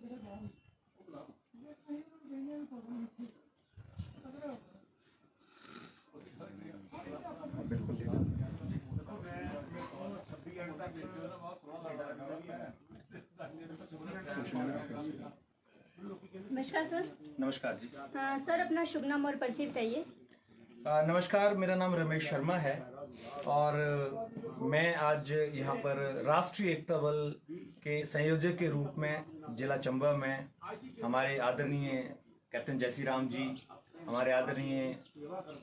नमस्कार सर। नमस्कार जी। सर अपना शुभ नाम और परिचय बताइए। नमस्कार, मेरा नाम रमेश शर्मा है और मैं आज यहाँ पर राष्ट्रीय एकता बल के संयोजक के रूप में जिला चंबा में हमारे आदरणीय कैप्टन जयसी राम जी, हमारे आदरणीय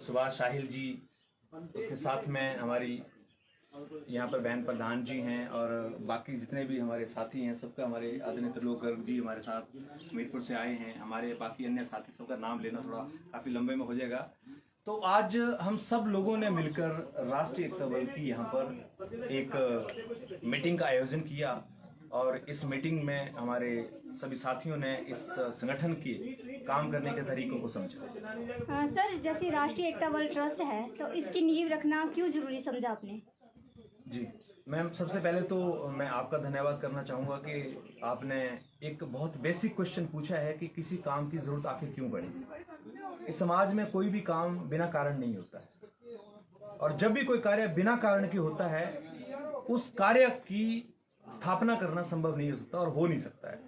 सुभाष साहिल जी, उसके साथ में हमारी यहाँ पर बहन प्रधान जी हैं और बाकी जितने भी हमारे साथी हैं सबका, हमारे आदरणीय त्रिलोक गर्ग जी हमारे साथ हमीरपुर से आए हैं, हमारे बाकी अन्य साथी सबका नाम लेना थोड़ा काफ़ी लंबे में हो जाएगा। तो आज हम सब लोगों ने मिलकर राष्ट्रीय एकता बल की यहाँ पर एक मीटिंग का आयोजन किया और इस मीटिंग में हमारे सभी साथियों ने इस संगठन के काम करने के तरीकों को समझा। सर जैसे राष्ट्रीय एकता बल ट्रस्ट है तो इसकी नींव रखना क्यों जरूरी समझा आपने? जी मैम, सबसे पहले तो मैं आपका धन्यवाद करना चाहूँगा कि आपने एक बहुत बेसिक क्वेश्चन पूछा है कि किसी काम की ज़रूरत आखिर क्यों पड़ी। इस समाज में कोई भी काम बिना कारण नहीं होता है और जब भी कोई कार्य बिना कारण की होता है उस कार्य की स्थापना करना संभव नहीं हो सकता और हो नहीं सकता है।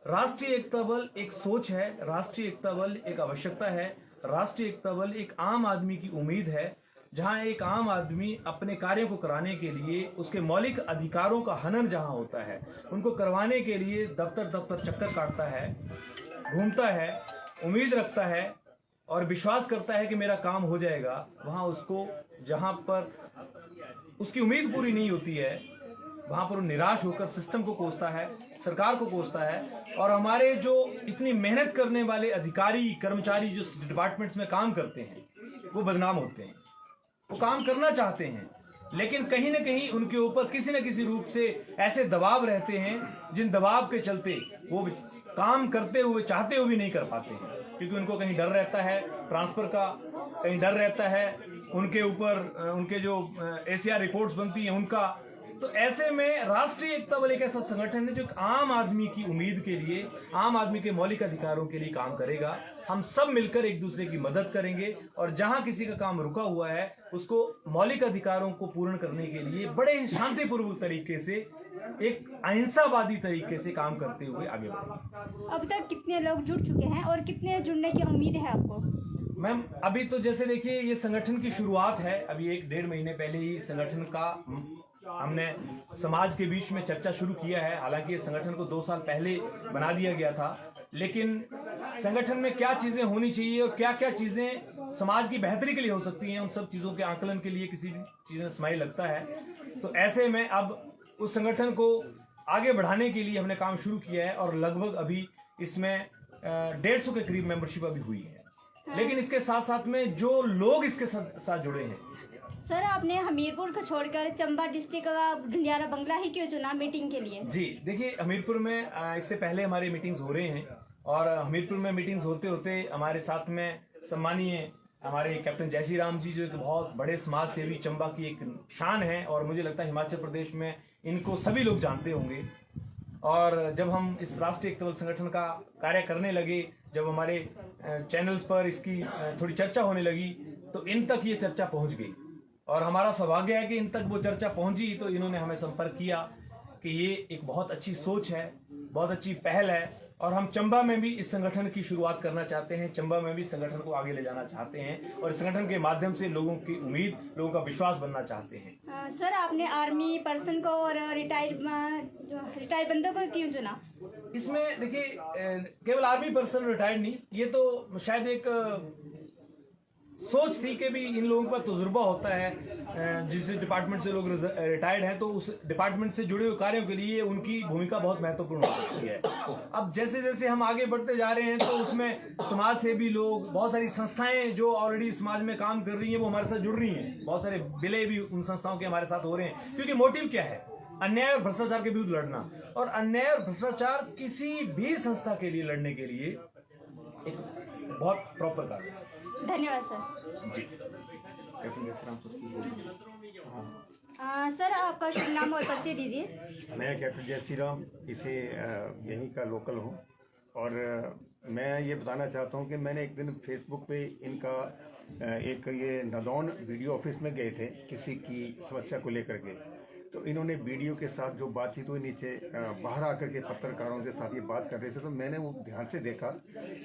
राष्ट्रीय एकता बल एक सोच है, राष्ट्रीय एकता बल एक आवश्यकता है, राष्ट्रीय एकता बल एक आम आदमी की उम्मीद है, जहां एक आम आदमी अपने कार्यों को कराने के लिए उसके मौलिक अधिकारों का हनन जहां होता है, उनको करवाने के लिए दफ्तर दफ्तर चक्कर काटता है, घूमता है, उम्मीद रखता है और विश्वास करता है कि मेरा काम हो जाएगा, वहां उसको जहां पर उसकी उम्मीद पूरी नहीं होती है वहां पर वो निराश होकर सिस्टम को कोसता है, सरकार को कोसता है। और हमारे जो इतनी मेहनत करने वाले अधिकारी कर्मचारी जो डिपार्टमेंट्स में काम करते हैं वो बदनाम होते हैं। वो काम करना चाहते हैं लेकिन कहीं ना कहीं उनके ऊपर किसी न किसी रूप से ऐसे दबाव रहते हैं जिन दबाव के चलते वो काम करते हुए चाहते हुए भी नहीं कर पाते हैं, क्योंकि उनको कहीं डर रहता है ट्रांसफर का, कहीं डर रहता है उनके ऊपर उनके जो एसीआर रिपोर्ट्स बनती हैं उनका। तो ऐसे में राष्ट्रीय एकता बल एक ऐसा संगठन है जो आम आदमी की उम्मीद के लिए, आम आदमी के मौलिक अधिकारों के लिए काम करेगा। हम सब मिलकर एक दूसरे की मदद करेंगे और जहां किसी का काम रुका हुआ है उसको मौलिक अधिकारों को पूर्ण करने के लिए बड़े ही शांतिपूर्वक तरीके से, एक अहिंसावादी तरीके से काम करते हुए आगे बढ़ेंगे। अब तक कितने लोग जुड़ चुके हैं और कितने जुड़ने की उम्मीद है आपको? मैम, अभी तो जैसे देखिए ये संगठन की शुरुआत है, अभी 1-1.5 महीने पहले ही संगठन का हमने समाज के बीच में चर्चा शुरू किया है। हालांकि इस संगठन को 2 साल पहले बना दिया गया था, लेकिन संगठन में क्या चीजें होनी चाहिए और क्या क्या चीजें समाज की बेहतरी के लिए हो सकती हैं, उन सब चीजों के आकलन के लिए किसी चीज में समय लगता है। तो ऐसे में अब उस संगठन को आगे बढ़ाने के लिए हमने काम शुरू किया है और लगभग अभी इसमें 150 के करीब मेंबरशिप अभी हुई है। लेकिन इसके साथ साथ में जो लोग इसके साथ जुड़े हैं। सर आपने हमीरपुर को छोड़कर चंबा डिस्ट्रिक्ट का ढंडियारा बंगला ही क्यों चुना मीटिंग के लिए? जी देखिए, हमीरपुर में इससे पहले हमारे मीटिंग्स हो रहे हैं और हमीरपुर में मीटिंग्स होते होते हमारे साथ में सम्मानीय हमारे कैप्टन जयसी राम जी जो एक बहुत बड़े समाज सेवी चंबा की एक शान है और मुझे लगता है हिमाचल प्रदेश में इनको सभी लोग जानते होंगे। और जब हम इस राष्ट्रीय एकता बल संगठन का कार्य करने लगे, जब हमारे चैनल्स पर इसकी थोड़ी चर्चा होने लगी तो इन तक ये चर्चा पहुंच गई और हमारा सौभाग्य है कि इन तक वो चर्चा पहुंची तो इन्होंने हमें संपर्क किया कि ये एक बहुत अच्छी सोच है, बहुत अच्छी पहल है और हम चंबा में भी इस संगठन की शुरुआत करना चाहते हैं, चंबा में भी संगठन को आगे ले जाना चाहते हैं और इस संगठन के माध्यम से लोगों की उम्मीद, लोगों का विश्वास बनना चाहते हैं। सर आपने आर्मी पर्सन को और रिटायर्ड बंदों को क्यों चुना? इसमें देखिए केवल आर्मी पर्सन रिटायर्ड नहीं, ये तो शायद एक सोच थी कि भी इन लोगों का तजुर्बा होता है, जिस डिपार्टमेंट से लोग रिटायर्ड हैं तो उस डिपार्टमेंट से जुड़े हुए कार्यों के लिए उनकी भूमिका बहुत महत्वपूर्ण हो सकती है। अब जैसे जैसे हम आगे बढ़ते जा रहे हैं तो उसमें समाज सेवी लोग, बहुत सारी संस्थाएं जो ऑलरेडी समाज में काम कर रही हैं वो हमारे साथ जुड़ रही हैं, बहुत सारे विलय भी उन संस्थाओं के हमारे साथ हो रहे हैं, क्योंकि मोटिव क्या है? अन्याय और भ्रष्टाचार के विरुद्ध लड़ना। और अन्याय और भ्रष्टाचार किसी भी संस्था के लिए लड़ने के लिए एक बहुत प्रॉपर कार्य है। धन्यवाद सर जी। सर आपका शुभ नाम और परिचय दीजिए। मैं कैप्टन जयसी राम, इसे यहीं का लोकल हूँ और मैं ये बताना चाहता हूँ कि मैंने एक दिन फेसबुक पे इनका एक ये नदौन वीडियो ऑफिस में गए थे किसी की समस्या को लेकर के। तो इन्होंने वीडियो के साथ जो बातचीत हुई नीचे बाहर आकर के पत्रकारों के साथ ये बात कर रहे थे, तो मैंने वो ध्यान से देखा।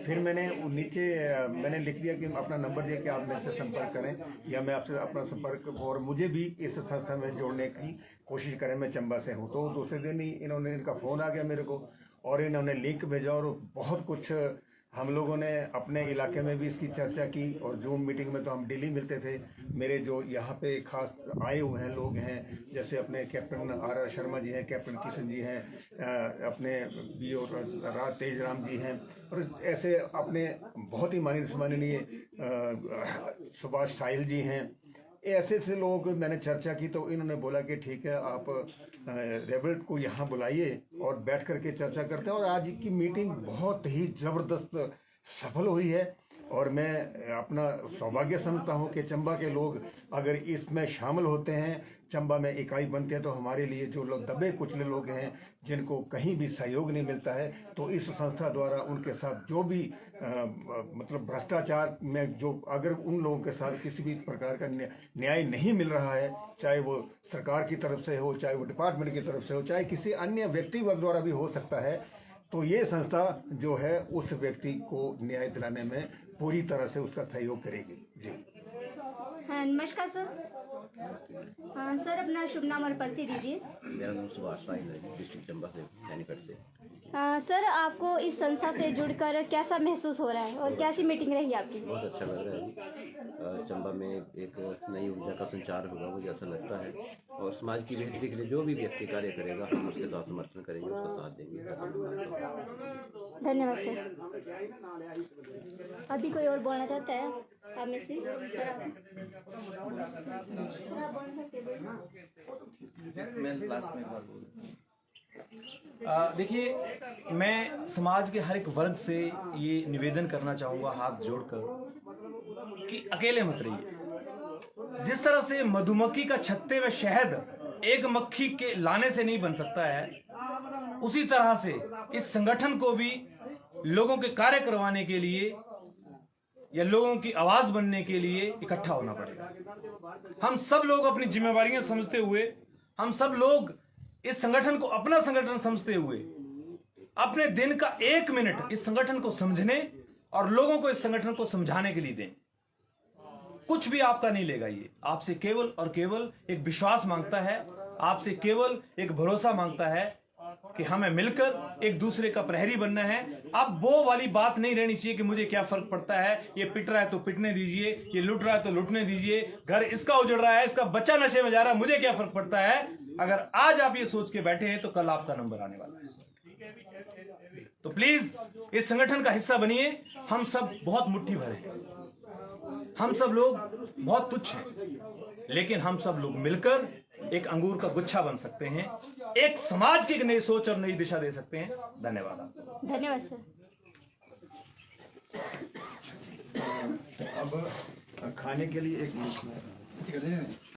फिर मैंने वो नीचे मैंने लिख दिया कि अपना नंबर दिया कि आप मेरे से संपर्क करें या मैं आपसे अपना संपर्क, और मुझे भी इस संस्था में जोड़ने की कोशिश करें। मैं चंबा से हूँ। तो दूसरे दिन ही इनका फ़ोन आ गया मेरे को और इन्होंने लिंक भेजा और बहुत कुछ हम लोगों ने अपने इलाके में भी इसकी चर्चा की। और जूम मीटिंग में तो हम डेली मिलते थे। मेरे जो यहाँ पे खास आए हुए हैं लोग हैं, जैसे अपने कैप्टन आर शर्मा जी हैं, कैप्टन किशन जी हैं, अपने बी ओ राज तेजराम जी हैं, और ऐसे अपने बहुत ही माननीय सुभाष साहिल जी हैं। ऐसे से लोग मैंने चर्चा की। तो इन्होंने बोला कि ठीक है, आप रेबल्ट को यहाँ बुलाइए और बैठ करके चर्चा करते हैं। और आज की मीटिंग बहुत ही ज़बरदस्त सफल हुई है और मैं अपना सौभाग्य समझता हूँ कि चंबा के लोग अगर इसमें शामिल होते हैं, चंबा में इकाई बनते हैं, तो हमारे लिए जो लोग दबे कुचले लोग हैं, जिनको कहीं भी सहयोग नहीं मिलता है, तो इस संस्था द्वारा उनके साथ जो भी मतलब भ्रष्टाचार में जो अगर उन लोगों के साथ किसी भी प्रकार का न्याय नहीं मिल रहा है, चाहे वो सरकार की तरफ से हो, चाहे वो डिपार्टमेंट की तरफ से हो, चाहे किसी अन्य व्यक्ति वर्ग द्वारा भी हो सकता है, तो ये संस्था जो है उस व्यक्ति को न्याय दिलाने में पूरी तरह से उसका सहयोग करेगी। जी हाँ, नमस्कार सर। हाँ सर, अपना शुभ नाम और परिचय दीजिए। मेरा नाम सुभाष साहिल है, डिस्ट्रिक्ट चंबा से, सैनीपट से। सर, आपको इस संस्था से जुड़कर कैसा महसूस हो रहा है और कैसी मीटिंग रही आपकी? बहुत अच्छा लग रहा है। चंबा में एक नई ऊर्जा का संचार होगा, मुझे ऐसा लगता है। और समाज की बेहतरी के लिए जो भी व्यक्ति कार्य करेगा, हम उसके साथ समर्थन करेंगे, उसका साथ देंगे। धन्यवाद सर। अभी कोई और बोलना चाहता है आप में से? सर आप बोल सकते हैं। मैं लास्ट में एक बार बोलूं। देखिए, मैं समाज के हर एक वर्ग से ये निवेदन करना चाहूँगा हाथ जोड़कर कि अकेले मत रहिए। जिस तरह से मधुमक्खी का छत्ते में शहद एक मक्खी के लाने से नहीं बन सकता है, उसी तरह से इस संगठन को भी लोगों के कार्य करवाने के लिए या लोगों की आवाज बनने के लिए इकट्ठा होना पड़ेगा। हम सब लोग अपनी जिम्मेवारियां समझते हुए, हम सब लोग इस संगठन को अपना संगठन समझते हुए अपने दिन का 1 मिनट इस संगठन को समझने और लोगों को इस संगठन को समझाने के लिए दें। कुछ भी आपका नहीं लेगा। ये आपसे केवल और केवल एक विश्वास मांगता है, आपसे केवल एक भरोसा मांगता है कि हमें मिलकर एक दूसरे का प्रहरी बनना है। अब वो वाली बात नहीं रहनी चाहिए कि मुझे क्या फर्क पड़ता है, ये पिट रहा है तो पिटने दीजिए, ये लूट रहा है तो लूटने दीजिए, घर इसका उजड़ रहा है, इसका बच्चा नशे में जा रहा है, मुझे क्या फर्क पड़ता है। अगर आज आप ये सोच के बैठे हैं तो कल आपका नंबर आने वाला है। तो प्लीज इस संगठन का हिस्सा बनिए। हम सब बहुत मुट्ठी भर हैं, हम सब लोग बहुत तुच्छ हैं, लेकिन हम सब लोग मिलकर एक अंगूर का गुच्छा बन सकते हैं, एक समाज की एक नई सोच और नई दिशा दे सकते हैं। धन्यवाद आपका। धन्यवाद सर। अब खाने के लिए एक